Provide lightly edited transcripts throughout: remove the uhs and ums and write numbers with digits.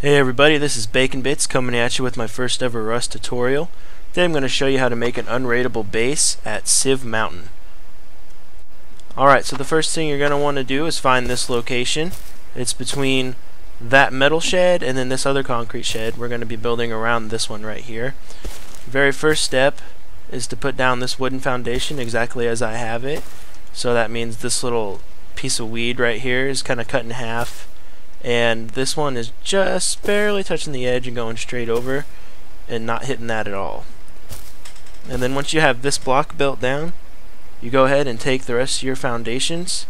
Hey everybody, this is Bacon Bits coming at you with my first ever Rust tutorial. Today I'm going to show you how to make an unraidable base at Civ Mountain. Alright, so the first thing you're going to want to do is find this location. It's between that metal shed and then this other concrete shed. We're going to be building around this one right here. Very first step is to put down this wooden foundation exactly as I have it. So that means this little piece of weed right here is kind of cut in half. And this one is just barely touching the edge and going straight over and not hitting that at all. And then once you have this block built down, you go ahead and take the rest of your foundations.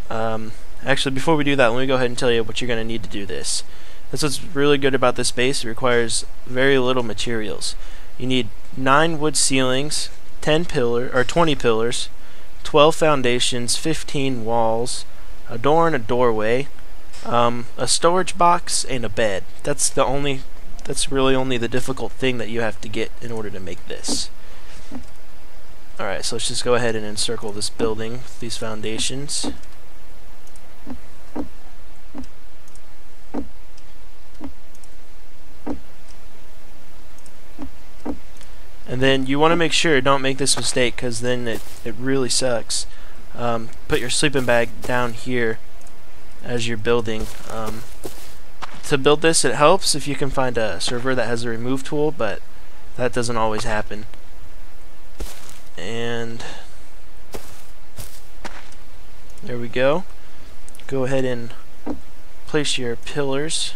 Actually, before we do that, let me go ahead and tell you what you're going to need to do this. That's what's really good about this base. It requires very little materials. You need 9 wood ceilings, 20 pillars, 12 foundations, 15 walls, a door and a doorway, a storage box, and a bed. That's really only the difficult thing that you have to get in order to make this. Alright, so let's just go ahead and encircle this building with these foundations. And then you want to make sure, don't make this mistake, because then it really sucks. Put your sleeping bag down here as you're building. To build this, it helps if you can find a server that has a remove tool, but that doesn't always happen. And there we go. Go ahead and place your pillars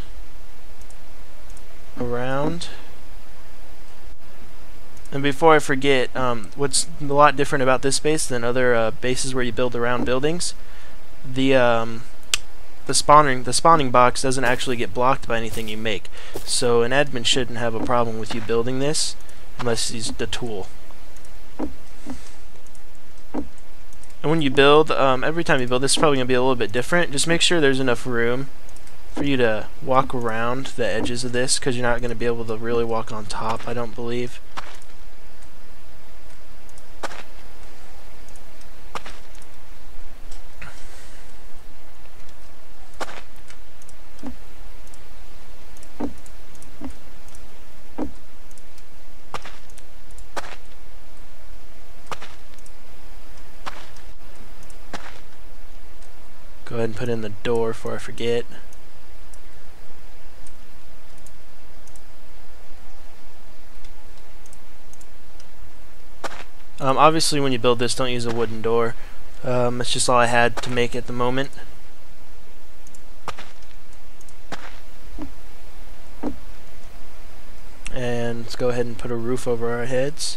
around. And before I forget, what's a lot different about this base than other bases where you build around buildings, the spawning box doesn't actually get blocked by anything you make. So an admin shouldn't have a problem with you building this unless he's the tool. And when you build, every time you build, this is probably going to be a little bit different. Just make sure there's enough room for you to walk around the edges of this, because you're not going to be able to really walk on top, I don't believe. Go ahead and put in the door before I forget. Obviously when you build this, don't use a wooden door. That's just all I had to make at the moment. And let's go ahead and put a roof over our heads.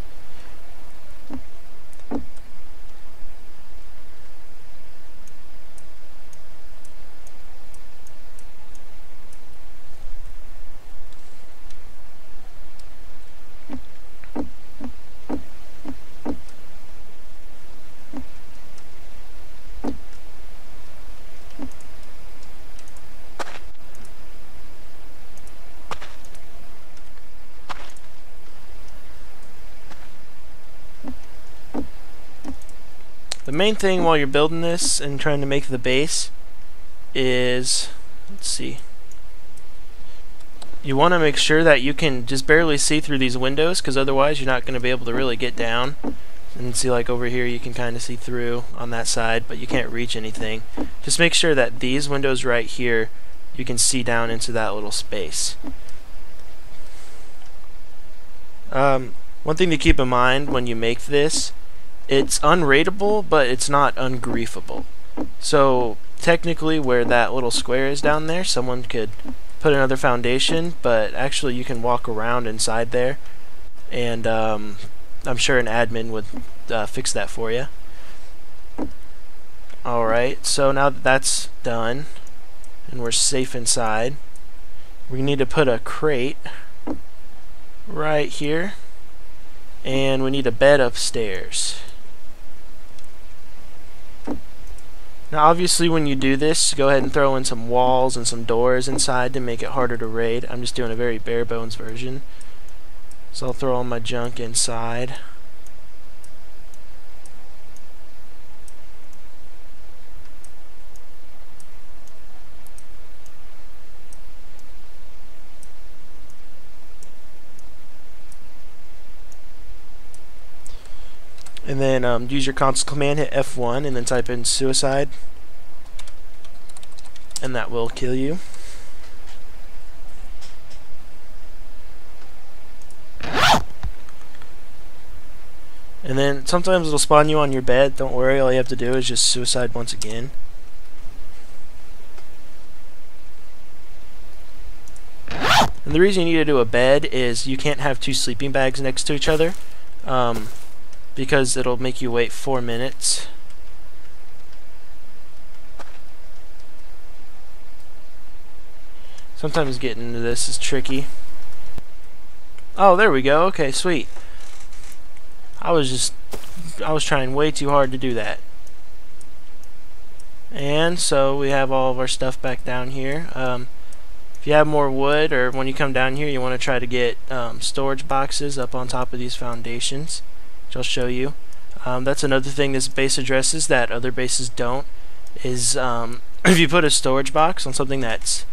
The main thing while you're building this and trying to make the base is, let's see, you want to make sure that you can just barely see through these windows, because otherwise you're not going to be able to really get down. And see, like over here you can kind of see through on that side, but you can't reach anything. Just make sure that these windows right here, you can see down into that little space. One thing to keep in mind when you make this, it's unraidable, but it's not ungriefable. So technically where that little square is down there, someone could put another foundation, but actually you can walk around inside there, and I'm sure an admin would fix that for you. Alright, so now that that's done and we're safe inside, we need to put a crate right here, and we need a bed upstairs. Now obviously when you do this, go ahead and throw in some walls and some doors inside to make it harder to raid. I'm just doing a very bare bones version. So I'll throw all my junk inside. And then use your console command, hit F1, and then type in suicide, and that will kill you. And then sometimes it'll spawn you on your bed. Don't worry, all you have to do is just suicide once again. And the reason you need to do a bed is you can't have two sleeping bags next to each other, because it'll make you wait 4 minutes. Sometimes getting into this is tricky. Oh, there we go. Okay, sweet. I was trying way too hard to do that. And so we have all of our stuff back down here. If you have more wood, or when you come down here, you want to try to get storage boxes up on top of these foundations, which I'll show you. That's another thing this base addresses that other bases don't, is if you put a storage box on something that's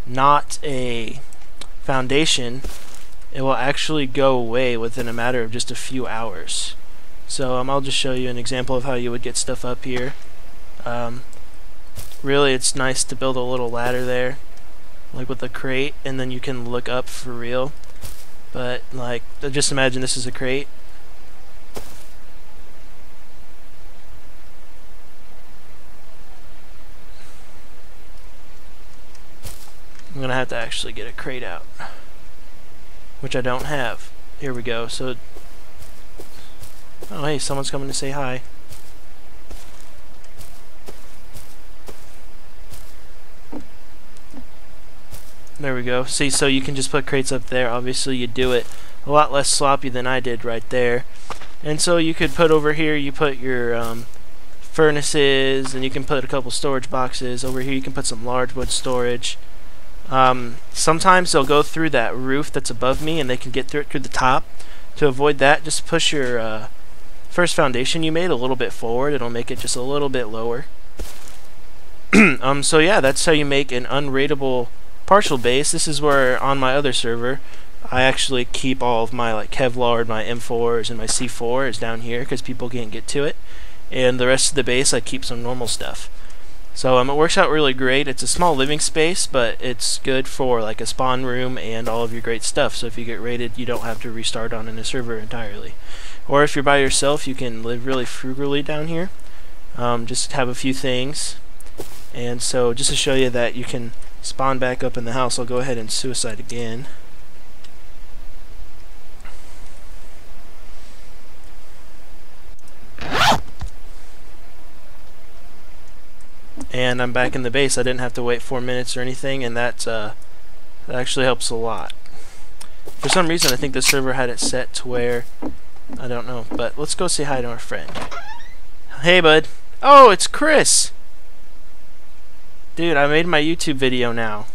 not a foundation, it will actually go away within a matter of just a few hours. So I'll just show you an example of how you would get stuff up here. Really, it's nice to build a little ladder there, like with a crate, and then you can look up for real. But like, just imagine this is a crate. I'm gonna have to actually get a crate out, which I don't have. Here we go. So, oh hey, someone's coming to say hi. There we go. See, so you can just put crates up there. Obviously you do it a lot less sloppy than I did right there. And so you could put over here, you put your furnaces, and you can put a couple storage boxes. Over here you can put some large wood storage. Sometimes they'll go through that roof that's above me, and they can get through it through the top. To avoid that, just push your first foundation you made a little bit forward. It'll make it just a little bit lower. So yeah, that's how you make an unraidable partial base. This is where on my other server I actually keep all of my like Kevlar, my M4s, and my C4s down here because people can't get to it. And the rest of the base I keep some normal stuff. So it works out really great. It's a small living space, but it's good for like a spawn room and all of your great stuff. So if you get raided, you don't have to restart on a server entirely. Or if you're by yourself, you can live really frugally down here. Just have a few things. And so just to show you that you can spawn back up in the house, I'll go ahead and suicide again. And I'm back in the base. I didn't have to wait 4 minutes or anything, and that actually helps a lot. For some reason I think the server had it set to where, I don't know, but let's go say hi to our friend. Hey bud. Oh, it's Chris! Dude, I made my YouTube video now.